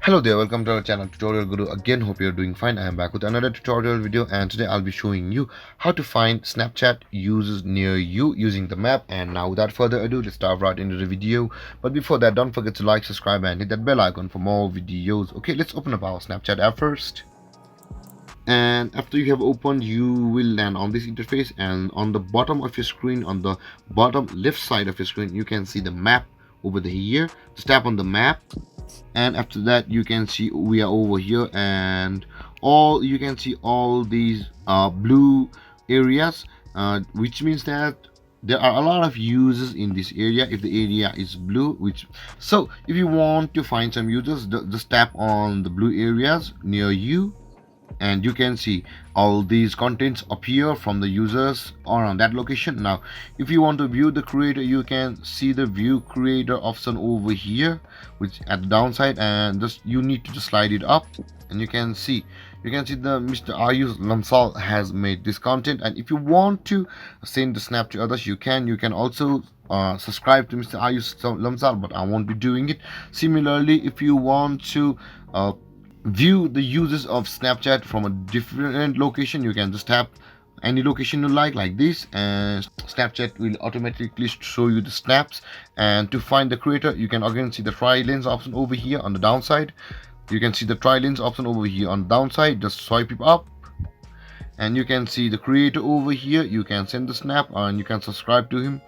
Hello there, welcome to our channel Tutorial Guru. Again, hope you're doing fine. I am back with another tutorial video, and today I'll be showing you how to find Snapchat users near you using the map. And now without further ado, let's dive right into the video. But before that, don't forget to like, subscribe and hit that bell icon for more videos. Okay, let's open up our Snapchat app first. And after you have opened, you will land on this interface, and on the bottom of your screen, on the bottom left side of your screen, you can see the map over here. Just tap on the map, and after that you can see we are over here, and you can see all these blue areas, which means that there are a lot of users in this area if the area is blue. So if you want to find some users, just tap on the blue areas near you, and you can see all these contents appear from the users around that location. Now if you want to view the creator, you can see the view creator option over here, which at the downside, and just you need to just slide it up, and you can see the Mr. Ayush Lamsal has made this content. And if you want to send the snap to others, you can also subscribe to Mr. Ayush Lamsal, but I won't be doing it. Similarly, if you want to view the uses of Snapchat from a different location, you can just tap any location you like this, and Snapchat will automatically show you the snaps. And to find the creator, you can again see the try lens option over here on the downside. Just swipe it up, and you can see the creator over here. You can send the snap and you can subscribe to him.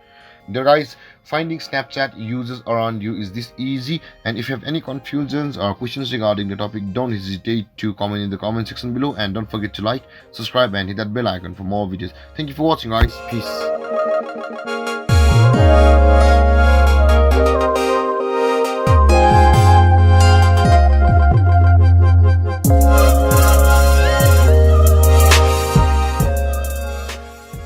There guys, finding Snapchat users around you is this easy. And if you have any confusions or questions regarding the topic, don't hesitate to comment in the comment section below, and don't forget to like, subscribe and hit that bell icon for more videos. Thank you for watching guys. Peace.